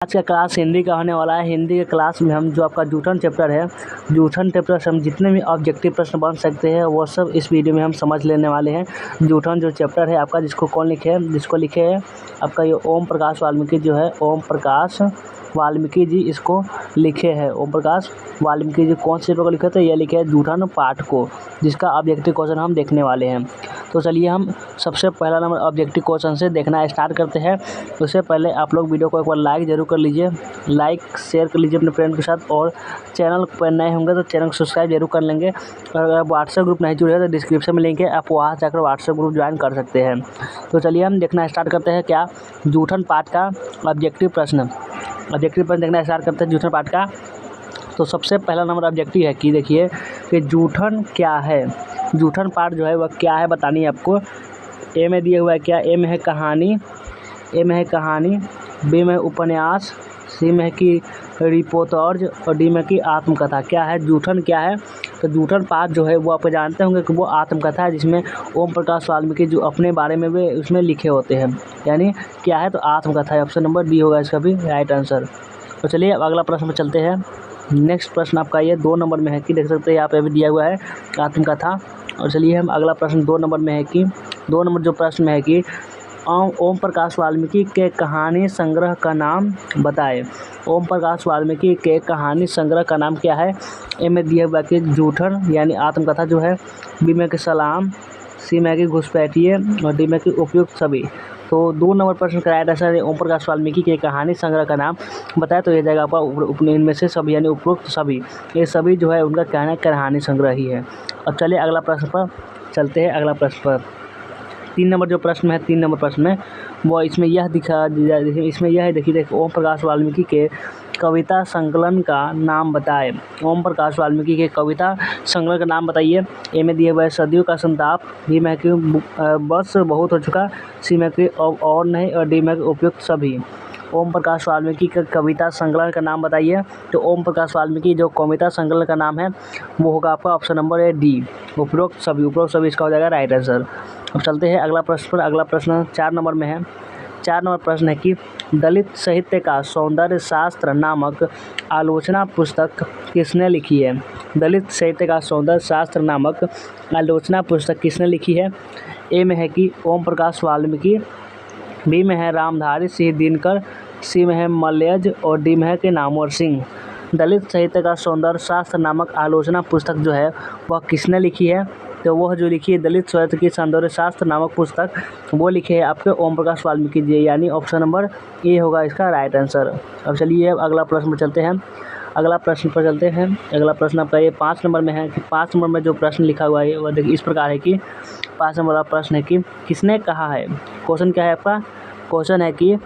आज का क्लास हिंदी का होने वाला है। हिंदी के क्लास में हम जो आपका जूठन चैप्टर है, जूठन चैप्टर से हम जितने भी ऑब्जेक्टिव प्रश्न बन सकते हैं वो सब इस वीडियो में हम समझ लेने वाले हैं। जूठन जो चैप्टर है आपका, जिसको कौन लिखे है, जिसको लिखे है आपका ये ओम प्रकाश वाल्मीकि जो है, ओम प्रकाश वाल्मीकि जी इसको लिखे हैं। ओम प्रकाश वाल्मीकि जी कौन से चैप्टर को लिखे थे? ये लिखे है जूठन पाठ को, जिसका ऑब्जेक्टिव क्वेश्चन हम देखने वाले हैं। तो चलिए हम सबसे पहला नंबर ऑब्जेक्टिव क्वेश्चन से देखना स्टार्ट करते हैं। उससे पहले आप लोग वीडियो को एक बार लाइक जरूर कर लीजिए, लाइक शेयर कर लीजिए अपने फ्रेंड के साथ, और चैनल पर नए होंगे तो चैनल को सब्सक्राइब जरूर कर लेंगे। और अगर व्हाट्सएप ग्रुप नहीं जुड़े तो डिस्क्रिप्शन में लिंक है, आप वहाँ जाकर व्हाट्सएप ग्रुप ज्वाइन कर सकते हैं। तो चलिए हम देखना स्टार्ट करते हैं क्या जूठन पाठ का ऑब्जेक्टिव प्रश्न देखना स्टार्ट करते हैं जूठन पाठ का। तो सबसे पहला नंबर ऑब्जेक्टिव है कि देखिए कि जूठन क्या है। जूठन पाठ जो है वह क्या है बतानी है आपको। ए में दिया हुआ है क्या? ए में है कहानी, बी में उपन्यास, सी में है कि रिपोर्टर्ज, और डी में कि आत्मकथा। क्या है जूठन? क्या है? तो जूठन पाठ जो है वो आप जानते होंगे कि वो आत्मकथा है, जिसमें ओम प्रकाश वाल्मीकि जो अपने बारे में भी उसमें लिखे होते हैं। यानी क्या है? तो आत्मकथा है। ऑप्शन नंबर डी होगा इसका भी राइट आंसर। तो चलिए अब अगला प्रश्न पर चलते हैं। नेक्स्ट प्रश्न आपका ये 2 नंबर में है कि देख सकते हैं यहाँ पे भी दिया हुआ है आत्मकथा। और चलिए हम अगला प्रश्न 2 नंबर में है कि 2 नंबर जो प्रश्न में है कि ओम प्रकाश वाल्मीकि के कहानी संग्रह का नाम बताएं। ओम प्रकाश वाल्मीकि के कहानी संग्रह का नाम क्या है? ए में दिया हुआ कि जूठन यानी आत्मकथा जो है, बी में कि सलाम, सी में कि घुसपैठिए, और डी में कि उपयुक्त सभी। तो 2 नंबर प्रश्न का राइट आंसर है ओम प्रकाश वाल्मीकि के कहानी संग्रह का नाम बताया। तो ये जाएगा आपका इनमें से सभी यानी उपरोक्त सभी। ये सभी जो है उनका कहना कहानी संग्रह ही है। अब चलिए अगला प्रश्न पर चलते हैं। अगला प्रश्न पर 3 नंबर जो प्रश्न है, 3 नंबर प्रश्न में वो इसमें यह है देखिए ओम प्रकाश वाल्मीकि के कविता संकलन का नाम बताएं। ओम प्रकाश वाल्मीकि के कविता संकलन का नाम बताइए। ए में दिया हुआ है सदियों का संताप, बी में कि बस बहुत हो चुका, सी में कि और नहीं, और डी में कि उपयुक्त सभी। ओम प्रकाश वाल्मीकि के कविता संकलन का नाम बताइए। तो ओम प्रकाश वाल्मीकि जो कविता संकलन का नाम है वो होगा आपका ऑप्शन नंबर है डी, उपरोक्त सभी इसका हो जाएगा राइट आंसर। अब चलते हैं अगला प्रश्न पर। अगला प्रश्न 4 नंबर में है। 4 नंबर प्रश्न है कि दलित साहित्य का सौंदर्य शास्त्र नामक आलोचना पुस्तक किसने लिखी है? दलित साहित्य का सौंदर्य शास्त्र नामक आलोचना पुस्तक किसने लिखी है? ए में है कि ओम प्रकाश वाल्मीकि, बी में है रामधारी सिंह दिनकर, सी में है मलयज, और डी में है कि नामवर सिंह। दलित साहित्य का सौंदर्य शास्त्र नामक आलोचना पुस्तक जो है वह किसने लिखी है? तो वह जो लिखी है दलित साहित्य की सौंदर्य शास्त्र नामक पुस्तक, वो लिखे है आपके ओम प्रकाश वाल्मीकि जी, यानी ऑप्शन नंबर ए होगा इसका राइट आंसर। अब चलिए अब अगला प्रश्न पर चलते हैं। अगला प्रश्न आपका ये 5 नंबर में है कि 5 नंबर में जो प्रश्न लिखा हुआ है वह देखिए इस प्रकार है कि 5 नंबर वाला प्रश्न है कि किसने कहा है। क्वेश्चन क्या है आपका? क्वेश्चन है कि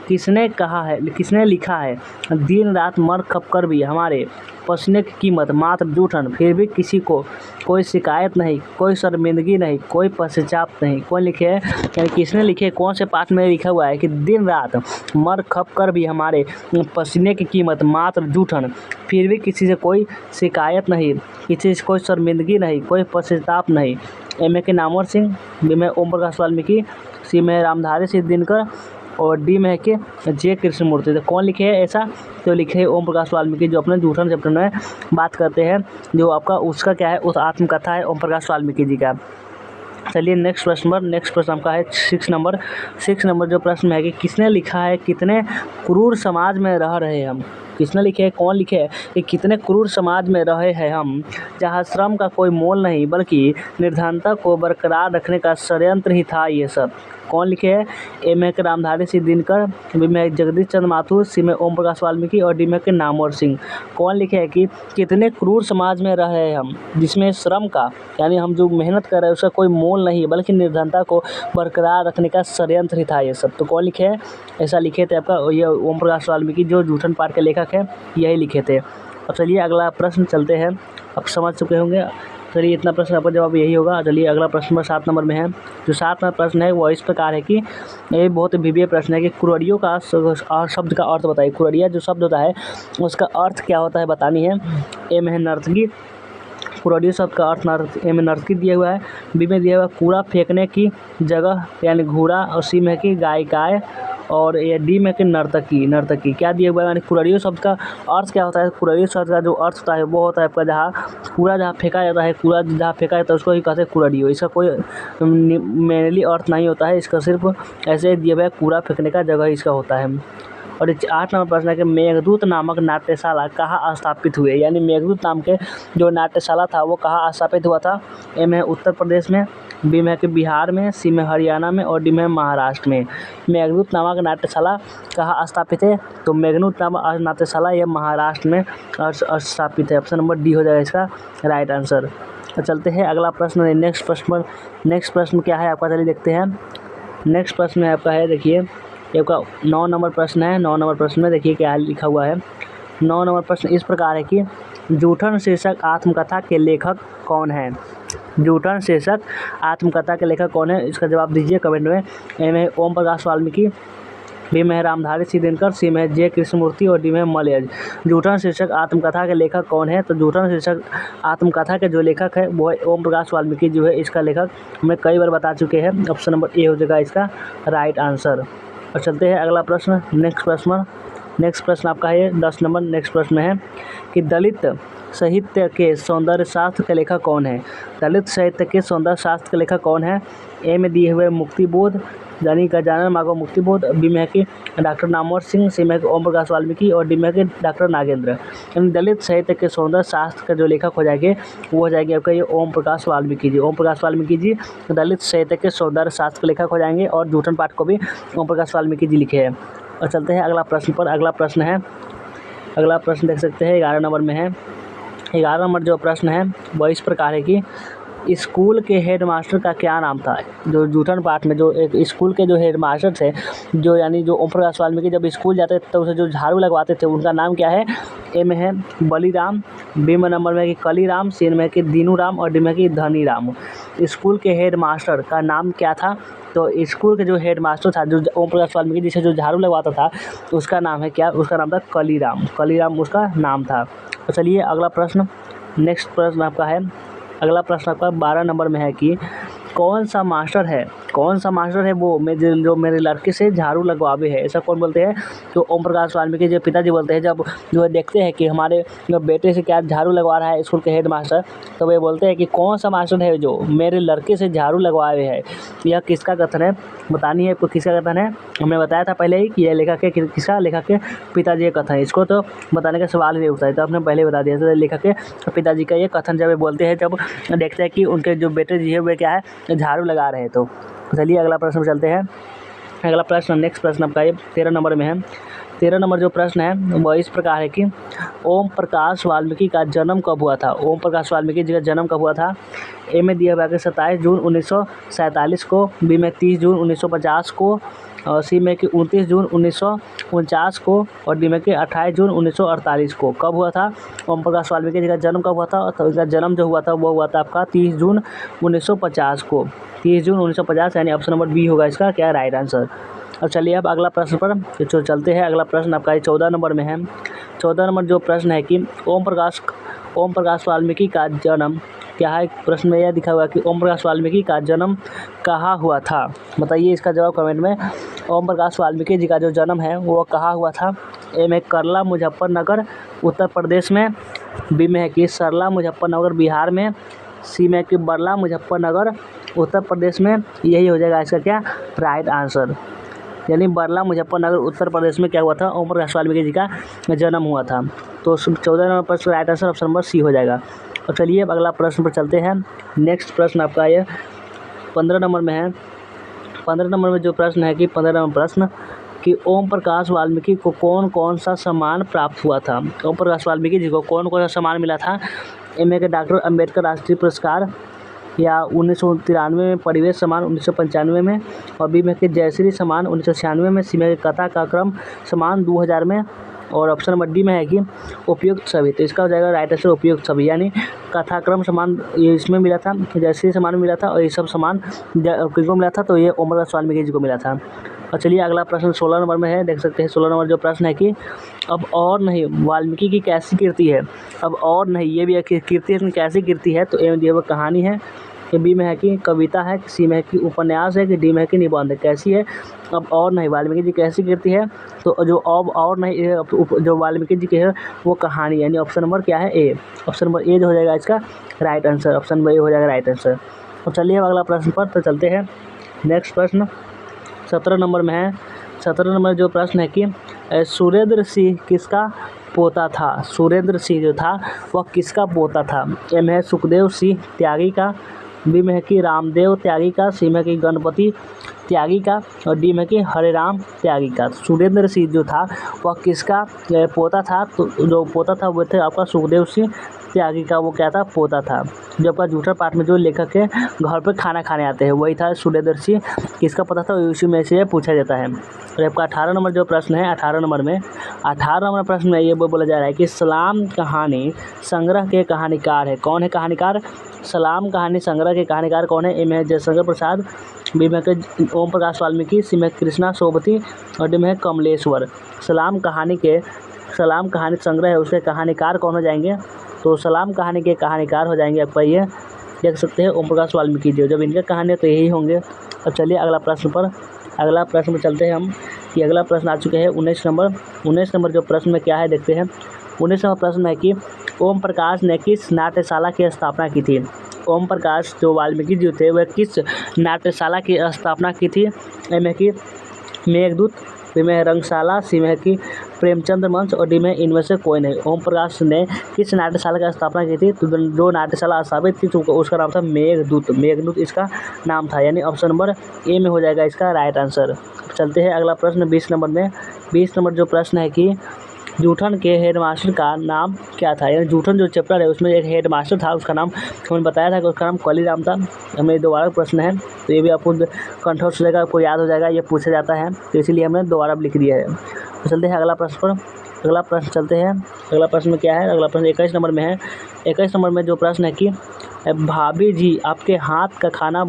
किसने लिखा है दिन रात मर खप कर भी हमारे पसीने की कीमत मात्र जूठन, फिर भी किसी को कोई शिकायत नहीं, कोई शर्मिंदगी नहीं, कोई पश्चाताप नहीं। कौन लिखे है? यानी किसने लिखे? कौन से पाठ में लिखा हुआ है कि दिन रात मर खप कर भी हमारे पसीने की कीमत मात्र जूठन, फिर भी किसी से कोई शिकायत नहीं, किसी से कोई शर्मिंदगी नहीं, कोई पश्चाताप नहीं। ए में के नामवर सिंह, बी में ओम प्रकाश वाल्मीकि, सी में रामधारी सिंह दिनकर, और डी में है कि जे कृष्णमूर्ति। तो कौन लिखे है ऐसा? तो लिखे है ओम प्रकाश वाल्मीकि, जो अपने जूठन चैप्टर में बात करते हैं, जो आपका उसका क्या है, उस आत्मकथा है ओम प्रकाश वाल्मीकि जी का। चलिए नेक्स्ट प्रश्न आपका है 6 नंबर जो प्रश्न है कि किसने लिखा है कितने क्रूर समाज में रह रहे हम। किसने लिखे है? कौन लिखे है कि कितने क्रूर समाज में रहे हैं हम, जहाँ श्रम का कोई मोल नहीं बल्कि निर्धनता को बरकरार रखने का षड्यंत्र ही था ये सब। कौन लिखे है? ए में के रामधारी सिंह दिनकर, बी में जगदीश चंद्र माथुर, सी में ओम प्रकाश वाल्मीकि, और डी में के नामवर सिंह। कौन लिखे है कि कितने क्रूर समाज में रह रहे हम, जिसमें श्रम का यानी हम जो मेहनत कर रहे हैं उसका कोई मोल नहीं बल्कि निर्धनता को बरकरार रखने का षड्यंत्र ही था ये सब। तो कौन लिखे है? ऐसा लिखे थे आपका ये ओम प्रकाश वाल्मीकि, जो जूठन पाठ के लेखक है, यही लिखे थे। अब चलिए अगला प्रश्न चलते हैं। अब समझ चुके होंगे, चलिए इतना प्रश्न आपका जवाब यही होगा। चलिए अगला प्रश्न 7 नंबर में है। जो 7 नंबर प्रश्न है वो इस प्रकार है कि ये बहुत विभिन्न प्रश्न है कि कुरड़ियों का शब्द का अर्थ बताइए। कुरड़िया जो शब्द होता है उसका अर्थ क्या होता है बतानी है। ए में है नर्तकी, कुरड़िया शब्द का अर्थ ए में नर्तकी दिया हुआ है, बी में दिया हुआ कूड़ा फेंकने की जगह यानी घूरा, और सी में है कि गायिकाएँ, और ये डी में कि नर्तकी, नर्तकी क्या दिया हुआ है, यानी कुररियो शब्द का अर्थ क्या होता है, कुररियो शब्द का जो अर्थ होता है वो होता है आपका जहाँ कूड़ा जहाँ फेंका जाता है, कूड़ा जहाँ फेंका जाता है उसको ही कहते हैं कुररियो। इसका कोई मेनली अर्थ नहीं होता है, इसका सिर्फ ऐसे दिया हुआ है कूड़ा फेंकने का जगह इसका होता है। और 8 नंबर प्रश्न है कि मेघदूत नामक नाट्यशाला कहाँ स्थापित हुए, यानी मेघदूत नाम के जो नाट्यशाला था वो कहाँ स्थापित हुआ था। ए में है उत्तर प्रदेश में, बी में है कि बिहार में, सी में हरियाणा में और डी में महाराष्ट्र में। मेघदूत नामक नाट्यशाला कहाँ स्थापित है, तो मेघदूत नामक नाट्यशाला यह महाराष्ट्र में स्थापित है। ऑप्शन नंबर डी हो जाएगा इसका राइट आंसर। तो चलते हैं अगला प्रश्न, नेक्स्ट प्रश्न क्या है आपका, चलिए देखते हैं। नेक्स्ट प्रश्न है आपका है, देखिए ये आपका 9 नंबर प्रश्न है। 9 नंबर प्रश्न में देखिए क्या लिखा हुआ है। 9 नंबर प्रश्न इस प्रकार है कि जूठन शीर्षक आत्मकथा के लेखक कौन है। जूठन शीर्षक आत्मकथा के लेखक कौन है, इसका जवाब दीजिए कमेंट में। ए में ओम प्रकाश वाल्मीकि, बी में रामधारी सिंह दिनकर, सी में जे कृष्णमूर्ति और डी में मलयज। जूठन शीर्षक आत्मकथा के लेखक कौन है, तो जूठन शीर्षक आत्मकथा के जो लेखक है वो है ओम प्रकाश वाल्मीकि जो है इसका लेखक, हमें कई बार बता चुके हैं। ऑप्शन नंबर ए हो जाएगा इसका राइट आंसर। और चलते हैं अगला प्रश्न, नेक्स्ट प्रश्न आपका है 10 नंबर। नेक्स्ट प्रश्न है कि दलित साहित्य के सौंदर्य शास्त्र के लेखक कौन है। दलित साहित्य के सौंदर्य शास्त्र के लेखक कौन है। ए में दिए हुए मुक्तिबोध, यानी का जानन मागो मुक्तिबोध, बी में है कि डॉक्टर नामवर सिंह, सी में है कि ओम प्रकाश वाल्मीकि और डी में है कि डॉक्टर नागेंद्र। यानी दलित साहित्य के सौंदर्य शास्त्र का जो लेखक हो जाएंगे वो हो जाएंगे आपका ये ओम प्रकाश वाल्मीकि जी। ओम प्रकाश वाल्मीकि जी दलित साहित्य के सौंदर्य शास्त्र के लेखक हो जाएंगे और जूठन पाठ को भी ओम प्रकाश वाल्मीकि जी लिखे हैं। और चलते हैं अगला प्रश्न पर। अगला प्रश्न देख सकते हैं 11 नंबर में है। 11 नंबर जो प्रश्न है वह इस प्रकार है कि स्कूल के हेडमास्टर का क्या नाम था। जो जूठन पाठ में जो एक स्कूल के जो हेडमास्टर थे, जो यानी जो ओम प्रकाश वाल्मीकि जब स्कूल जाते थे तो उसे जो झाड़ू लगवाते थे उनका नाम क्या है। ए में है बलीराम, बी में नंबर में है कि कलीराम, सी में है कि दीनू राम और डी में है कि धनी राम। स्कूल के हेडमास्टर का नाम क्या था, तो स्कूल के जो हेडमास्टर था जो ओम प्रकाश वाल्मीकि जिसे जो झाड़ू लगवाता था उसका नाम है क्या, उसका नाम था कलीराम। कलीराम उसका नाम था। तो चलिए अगला प्रश्न, नेक्स्ट प्रश्न आपका है। अगला प्रश्न आपका 12 नंबर में है कि कौन सा मास्टर है वो जो मेरे लड़के से झाड़ू लगवावे है, ऐसा कौन बोलते हैं। तो ओम प्रकाश वाल्मीकि जो पिताजी बोलते हैं, जब जो देखते हैं कि हमारे बेटे से क्या झाड़ू लगवा रहा है स्कूल के हेड मास्टर, तो वे बोलते हैं कि कौन सा मास्टर है जो मेरे लड़के से झाड़ू लगवावे है। यह किसका कथन है, बतानी है आपको किसका कथन है। हमने बताया था पहले ही कि यह लेखक के किसका, लेखक के पिताजी का कथन है। इसको तो बताने का सवाल ही नहीं उठता है, तो आपने पहले बता दिया था। लेखक के पिताजी का ये कथन जब वे बोलते हैं, जब देखते हैं कि उनके जो बेटे जी है वे क्या है झाड़ू लगा रहे हैं। तो चलिए अगला प्रश्न पर चलते हैं। अगला प्रश्न, नेक्स्ट प्रश्न आपका ये 13 नंबर में है। 13 नंबर जो प्रश्न है वह इस प्रकार है कि ओम प्रकाश वाल्मीकि का जन्म कब हुआ था। ओम प्रकाश वाल्मीकि जी का जन्म कब हुआ था। ए में दिया हुआ है 27 जून 1947 को, बी में 30 जून 1950 को, और सी में कि 29 जून 1949 को और डी में कि 28 जून 1948 को। कब हुआ था ओम प्रकाश वाल्मीकि जी का जन्म कब हुआ था, तो इनका जन्म जो हुआ था वो हुआ था आपका 30 जून 1950 को। 30 जून 1950 यानी ऑप्शन नंबर बी होगा इसका क्या राइट आंसर। अब चलिए अब अगला प्रश्न पर तो चलते हैं। अगला प्रश्न आपका 14 नंबर में है। 14 नंबर जो प्रश्न है कि ओम प्रकाश वाल्मीकि का जन्म क्या है। प्रश्न में यह दिखा हुआ कि ओम प्रकाश वाल्मीकि का जन्म कहाँ हुआ था, बताइए इसका जवाब कमेंट में। ओम प्रकाश वाल्मीकि जी का जो जन्म है वो कहाँ हुआ था। ए में करला मुजफ्फरनगर उत्तर प्रदेश में, बी में है कि सरला मुजफ्फरनगर बिहार में, सी में कि बरला मुजफ्फरनगर उत्तर प्रदेश में। यही हो जाएगा इसका क्या राइट आंसर, यानी बरला मुजफ्फरनगर उत्तर प्रदेश में क्या हुआ था, ओम प्रकाश वाल्मीकि जी का जन्म हुआ था। तो 14 नंबर प्रश्न right answer option number C हो जाएगा। और चलिए अब अगला प्रश्न पर चलते हैं। नेक्स्ट प्रश्न आपका ये 15 नंबर में है। 15 नंबर में जो प्रश्न है कि 15 नंबर प्रश्न कि ओम प्रकाश वाल्मीकि को कौन कौन सा सम्मान प्राप्त हुआ था। ओम प्रकाश वाल्मीकि जी को कौन कौन सा सम्मान मिला था। एम ए के डॉक्टर अम्बेडकर राष्ट्रीय पुरस्कार, या 1993 में परिवेश सम्मान 1995 में, और बी में कि जयश्री सम्मान 1996 में, सी में कथा का क्रम सम्मान 2000 में, और ऑप्शन नंबर डी में है कि उपयुक्त सभी। तो इसका हो जाएगा राइट आंसर उपयुक्त सभी, यानी कथाक्रम सम्मान ये इसमें मिला था, जयश्री सम्मान मिला था, और ये सब सम्मान किसको मिला था, तो ये ओम प्रकाश वाल्मीकि जी को मिला था। और चलिए अगला प्रश्न 16 नंबर में है, देख सकते हैं 16 नंबर जो प्रश्न है कि अब और नहीं वाल्मीकि की कैसी कीर्ति है। अब और नहीं ये भी एक कीर्ति है, कैसी कीर्ति है, तो एम दिया हुआ कहानी है, कि बी में है कि कविता है, सी में है कि उपन्यास है, कि डी में है कि निबंध है। कैसी है? अब और नहीं, वाल्मीकि जी कैसी कृति है? तो जो अब और नहीं जो वाल्मीकि जी की है वो कहानी, यानी ऑप्शन नंबर क्या है? ए। ऑप्शन नंबर ए जो हो जाएगा इसका right answer, option number A हो जाएगा राइट आंसर। तो चलिए अगला प्रश्न पर तो चलते हैं। नेक्स्ट प्रश्न 17 नंबर में है। 17 नंबर जो प्रश्न है कि सुरेंद्र सिंह किसका पोता था? सुरेंद्र सिंह जो था वह किसका पोता था? ए में है सुखदेव सिंह त्यागी का, बी में है कि रामदेव त्यागी का, सी में है कि गणपति त्यागी का, और डी में कि हरेराम त्यागी का। सुरेंद्र सिंह जो था वह किसका पोता था? तो जो पोता था वो थे आपका सुखदेव सिंह त्यागी का, वो क्या था? पोता था। जो आपका जूठन पाठ में जो लेखक है घर पर खाना खाने आते हैं वही था सुरेंद्र सिंह, किसका पता था? उसी में से पूछा जाता है। और आपका 18 नंबर जो प्रश्न है, 18 नंबर प्रश्न में ये बोला जा रहा है कि सलाम कहानी संग्रह के कहानीकार है। कौन है कहानीकार? सलाम कहानी संग्रह के कहानीकार कौन है? ए में है जयशंकर प्रसाद, बी में है ओम प्रकाश वाल्मीकि, सी में कृष्णा सोबती, और डी में है कमलेश्वर। सलाम कहानी संग्रह है, उसके कहानीकार कौन हो जाएंगे? तो सलाम कहानी के कहानीकार हो जाएंगे आपका ये देख सकते हैं ओम प्रकाश वाल्मीकि जी। जब इनके कहानी है तो यही होंगे। अब चलिए अगला प्रश्न पर चलते हैं हम कि अगला प्रश्न आ चुके हैं 19 नंबर जो प्रश्न में क्या है देखते हैं। 19 नंबर प्रश्न है कि ओम प्रकाश ने किस नाट्यशाला की स्थापना की थी? ओम प्रकाश जो वाल्मीकि जी थे वह किस नाट्यशाला की स्थापना की थी? ए में कि मेघदूत, बी में है रंगशाला, सी में है कि प्रेमचंद्र मंच, और डी में इनमें से कोई नहीं। ओम प्रकाश ने किस नाट्यशाला की स्थापना की थी? तो जो नाट्यशाला स्थापित थी तो उसका नाम था मेघदूत इसका नाम था, यानी ऑप्शन नंबर ए में हो जाएगा इसका राइट आंसर। चलते हैं अगला प्रश्न 20 नंबर में। 20 नंबर जो प्रश्न है कि जूठन के हेडमास्टर का नाम क्या था? यानी जूठन जो चैप्टर है उसमें एक हेडमास्टर था, उसका नाम हमने बताया था कि उसका नाम कलीराम था। हमें दोबारा प्रश्न है तो ये भी आपको कंठस्थ हो जाएगा, आपको याद हो जाएगा, ये पूछा जाता है तो इसीलिए हमने दोबारा लिख दिया है। तो चलते हैं अगला प्रश्न पर। अगला प्रश्न में क्या है? अगला प्रश्न 21 नंबर में है। 21 नंबर में जो प्रश्न है कि भाभी जी आपके हाथ का खाना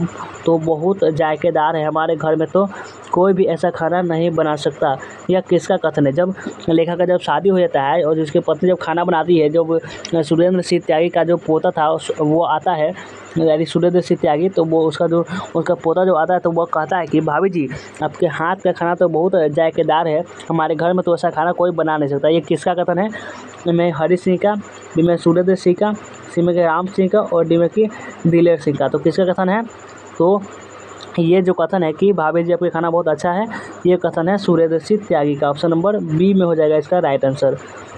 तो बहुत जायकेदार है, हमारे घर में तो कोई भी ऐसा खाना नहीं बना सकता, यह किसका कथन है? जब लेखक का जब शादी हो जाता है और उसकी पत्नी जब खाना बनाती है, जब सुरेंद्र सिंह त्यागी का जो पोता था वो आता है, यानी सुरेंद्र सिंह त्यागी, तो वो उसका पोता जो आता है तो वो कहता है कि भाभी जी आपके हाथ का खाना तो बहुत जायकेदार है, हमारे घर में तो ऐसा खाना कोई बना नहीं सकता। ये किसका कथन है? मैं हरि सिंह का, बी में सुरेंद्र सिंह का, सी में राम सिंह का, और डी में कि दिलेर सिंह का। तो किसका कथन है? तो ये जो कथन है कि भाभी जी आपका खाना बहुत अच्छा है, ये कथन है सुरेंद्र सिंह त्यागी का। ऑप्शन नंबर बी में हो जाएगा इसका राइट आंसर।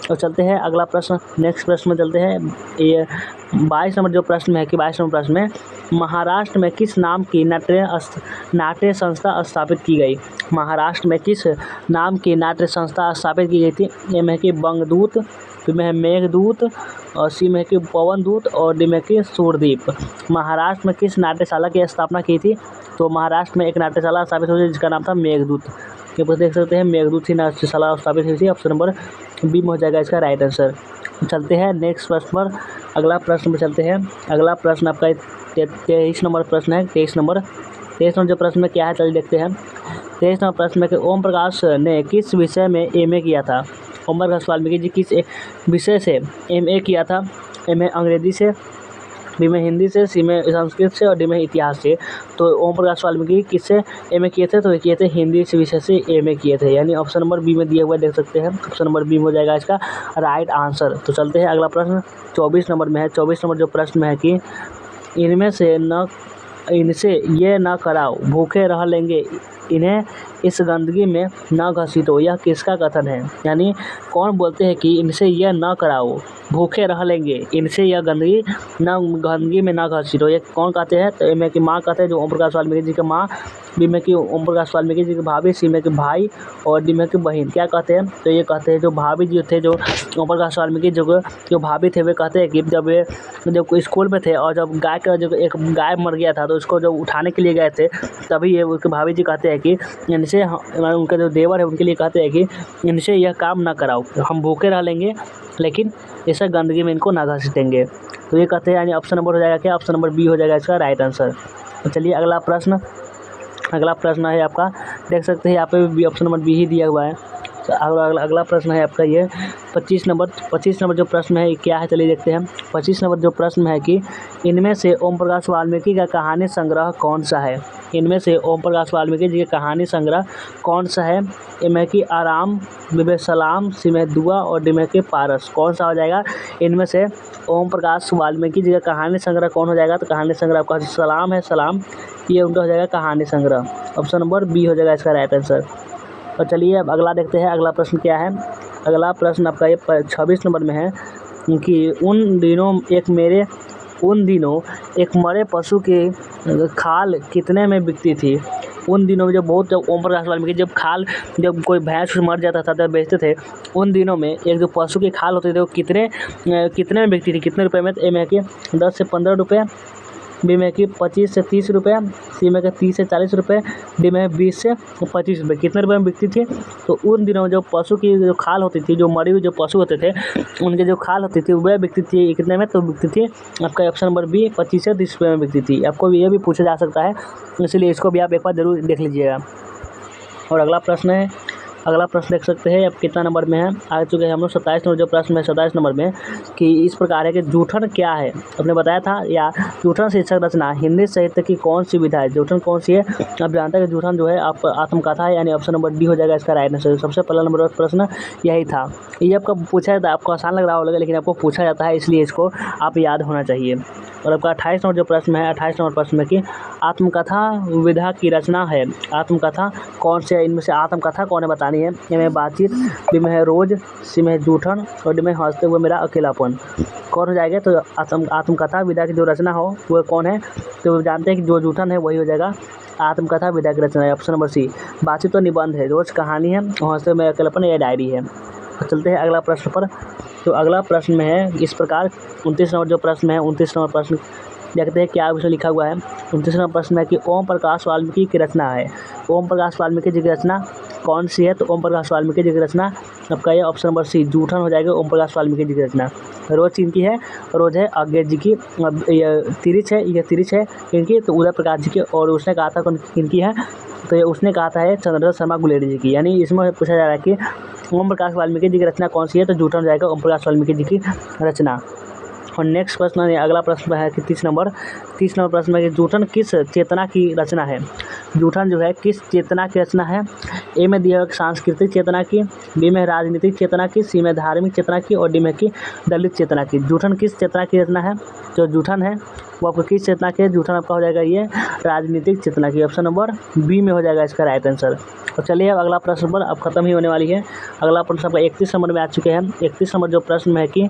और चलते हैं अगला प्रश्न, नेक्स्ट प्रश्न में चलते हैं। ये 22 नंबर जो प्रश्न है कि 22 नंबर प्रश्न में महाराष्ट्र में किस नाम की नाट्य संस्था स्थापित की गई? महाराष्ट्र में किस नाम की नाट्य संस्था स्थापित की गई थी? ए में है कि बंगदूत, बी में है मेघदूत, और सी में है कि पवनदूत, और डी में कि सूरदीप। महाराष्ट्र में किस नाट्यशाला की स्थापना की थी? तो महाराष्ट्र में एक नाट्यशाला स्थापित हुई जिसका नाम था मेघदूत। ये पर देख सकते हैं मेघदूत ही नाट्यशाला स्थापित हुई थी। ऑप्शन नंबर बी में हो जाएगा इसका राइट आंसर। चलते हैं नेक्स्ट प्रश्न पर। अगला प्रश्न में चलते हैं। अगला प्रश्न आपका 23 नंबर प्रश्न है। 23 नंबर जो प्रश्न में क्या है चलिए देखते हैं। 23 नंबर प्रश्न में कि ओम प्रकाश ने किस विषय में एमए किया था? ओम प्रकाश वाल्मीकि जी किस विषय से एमए किया था? ए में अंग्रेजी से, बी में हिंदी से, सी में संस्कृत से, और डी में इतिहास से। तो ओम प्रकाश वाल्मीकि किससे एमए किए थे? तो ये किए थे हिंदी से विषय से एमए किए थे, यानी ऑप्शन नंबर बी में दिया हुआ देख सकते हैं। ऑप्शन नंबर बी में हो जाएगा इसका राइट आंसर। तो चलते हैं अगला प्रश्न 24 नंबर में है। 24 नंबर जो प्रश्न में है कि इनसे ये न कराओ, भूखे रह लेंगे, इन्हें इस गंदगी में न घसीटो, यह किसका कथन है? यानी कौन बोलते हैं कि इनसे यह न कराओ, भूखे रह लेंगे, इनसे यह गंदगी में न घसीटो, ये कौन कहते हैं? तो ए में कि माँ कहते हैं जो ओम प्रकाश वाल्मीकि जी की माँ, बी में कि ओम प्रकाश वाल्मीकि जी की भाभी, सी में कि भाई, और डी में कि बहन। क्या कहते हैं? तो ये कहते हैं जो भाभी जी थे, जो ओम प्रकाश वाल्मीकि जो भाभी थे, वे कहते हैं कि जब स्कूल में थे और जब एक गाय मर गया था तो उसको जब उठाने के लिए गए थे, तभी ये उसके भाभी जी कहते हैं कि इनसे उनका जो देवर है उनके लिए कहते हैं कि इनसे यह काम ना कराओ, हम भूखे रह लेंगे लेकिन ऐसा गंदगी में इनको ना घसीटेंगे। तो ये कहते हैं, यानी ऑप्शन नंबर हो जाएगा क्या? ऑप्शन नंबर बी हो जाएगा इसका राइट आंसर। तो चलिए अगला प्रश्न है आपका, देख सकते हैं यहाँ पे भी ऑप्शन नंबर बी ही दिया हुआ है। तो अगला प्रश्न है आपका ये 25 नंबर जो प्रश्न है ये क्या है, चलिए देखते हैं। 25 नंबर जो प्रश्न है कि इनमें से ओम प्रकाश वाल्मीकि का कहानी संग्रह कौन सा है। इनमें से ओम प्रकाश वाल्मीकि जी का कहानी संग्रह कौन सा है। ए में कि आराम, बी में सलाम, सी में दुआ और डी में कि पारस। कौन सा हो जाएगा इनमें से ओम प्रकाश वाल्मीकि जी का कहानी संग्रह कौन हो जाएगा। तो कहानी संग्रह आपका सलाम है, सलाम ये उनका हो जाएगा कहानी संग्रह। ऑप्शन नंबर बी हो जाएगा इसका राइट आंसर। और चलिए अब अगला देखते हैं, अगला प्रश्न क्या है। अगला प्रश्न आपका ये 26 नंबर में है कि उन दिनों एक मरे पशु की खाल कितने में बिकती थी। उन दिनों में जब ओम प्रकाश वाल्मीकि जब कोई भैंस मर जाता था तब बेचते थे। उन दिनों में एक जो पशु की खाल होती थी वो कितने में बिकती थी, कितने रुपए में। ए में कि 10 से 15 रुपये, बी में कि 25 से 30 रुपये, सी में कि 30 से 40 रुपये, डी में 20 से 25 रुपये। कितने रुपये में बिकती थी। तो उन दिनों जो पशु की जो खाल होती थी, जो मरी हुई जो पशु होते थे उनके जो खाल होती थी वह बिकती थी कितने में। तो बिकती थी आपका ऑप्शन नंबर बी 25 से 30 रुपये में बिकती थी। आपको ये भी पूछा जा सकता है, इसलिए इसको भी आप एक बार जरूर देख लीजिएगा। और अगला प्रश्न देख सकते हैं अब कितना नंबर में है, आ चुके हैं हम लोग 27 नंबर जो प्रश्न है 27 नंबर में कि इस प्रकार है कि जूठन क्या है। आपने बताया था या जूठन शीर्षक रचना हिंदी साहित्य की कौन सी विधा है। जूठन कौन सी है, आप जानते हैं कि जूठन जो है आप आत्मकथा है, यानी ऑप्शन नंबर डी हो जाएगा इसका राइट आंसर। सबसे पहला नंबर का प्रश्न यही था। ये आपका पूछा जाता है, आपको आसान लग रहा होगा लेकिन आपको पूछा जाता है, इसलिए इसको आप याद होना चाहिए। और आपका 28 नंबर जो प्रश्न है 28 नंबर प्रश्न में कि आत्मकथा विधा की रचना है। आत्मकथा कौन से, इनमें से आत्मकथा कौन है बतानी है। ए में बातचीत, बी में है रोज, सी में है जूठन और डी में हंसते हुए मेरा अकेलापन। कौन हो जाएगा। तो आत्मकथा विधा की जो रचना हो वो कौन है। तो जानते हैं कि जो जूठन है वही हो जाएगा आत्मकथा विधा की रचना है। Option number C. बातचीत तो निबंध है, रोज कहानी है, हंसते हुए मेरा अकेलापन यह डायरी है। तो चलते हैं अगला प्रश्न पर। तो अगला प्रश्न में है इस प्रकार 29 नंबर जो प्रश्न है 29 नंबर प्रश्न देखते हैं क्या विषय लिखा हुआ है। 29 नंबर प्रश्न है कि ओम प्रकाश वाल्मीकि की रचना है। ओम प्रकाश वाल्मीकि जी की रचना कौन सी है। तो ओम प्रकाश वाल्मीकि जी की रचना आपका ये ऑप्शन नंबर सी जूठन हो जाएगा। ओम प्रकाश वाल्मीकि जी की रचना रोज इनकी है, रोज है अज्ञेय जी की, ये तिरिच है इनकी, तो उदय प्रकाश जी की। और उसने कहा था इनकी है, तो ये उसने कहा था चंद्रशेखर शर्मा गुलेरी जी की। यानी इसमें पूछा जा रहा है कि ओम प्रकाश वाल्मीकि जी की रचना कौन सी है। तो जूठन हो जाएगा ओम प्रकाश वाल्मीकि जी की रचना। और नेक्स्ट प्रश्न अगला प्रश्न है कि 30 नंबर प्रश्न में कि जूठन किस चेतना की रचना है। जूठन जो है किस चेतना की रचना है। ए में दिया सांस्कृतिक चेतना की, बी में राजनीतिक चेतना की, सी में धार्मिक चेतना की और डी में की दलित चेतना की। जूठन किस चेतना की रचना है। जो जूठन है वो आपको किस चेतना की है। जूठन आपका हो जाएगा ये राजनीतिक चेतना की। ऑप्शन नंबर बी में हो जाएगा इसका राइट आंसर। तो चलिए अब अगला प्रश्न पर अब खत्म ही होने वाली है। अगला प्रश्न आपका 31 नंबर में आ चुके हैं। 31 नंबर जो प्रश्न में है कि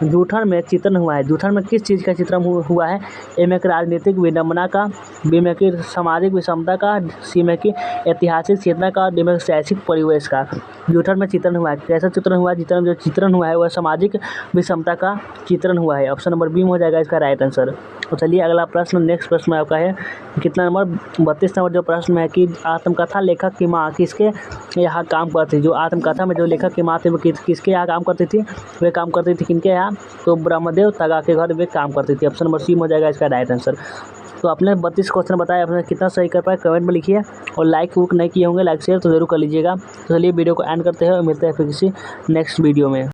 जूठन में चित्रण हुआ है। जूठन में किस चीज़ का चित्रण हुआ है। ए में कि राजनीतिक विडंबना का, बी में कि सामाजिक विषमता का, सी में कि ऐतिहासिक चेतना का, डी में शैक्षिक परिवेश का। जूठन में चित्रण हुआ है, कैसा चित्रण हुआ है। जो चित्रण हुआ है वह सामाजिक विषमता का चित्रण हुआ है। ऑप्शन नंबर बी में हो जाएगा इसका राइट आंसर। तो चलिए अगला प्रश्न नेक्स्ट प्रश्न आपका है कितना नंबर 32 नंबर जो प्रश्न है कि आत्मकथा लेखक की माँ किसके यहाँ काम करती थी। जो आत्मकथा में जो लेखक की माँ थी वो किसके यहाँ काम करती थी। वे काम करती थी किनके यहाँ। तो ब्रह्मदेव तगा के घर वे काम करती थी। ऑप्शन नंबर सी में हो जाएगा इसका राइट आंसर। तो आपने 32 क्वेश्चन बताया, आपने कितना सही कर पाए कमेंट में लिखिए। और लाइक नहीं किए होंगे लाइक शेयर तो जरूर कर लीजिएगा। तो चलिए वीडियो को एंड करते हैं और मिलते हैं फिर किसी नेक्स्ट वीडियो में।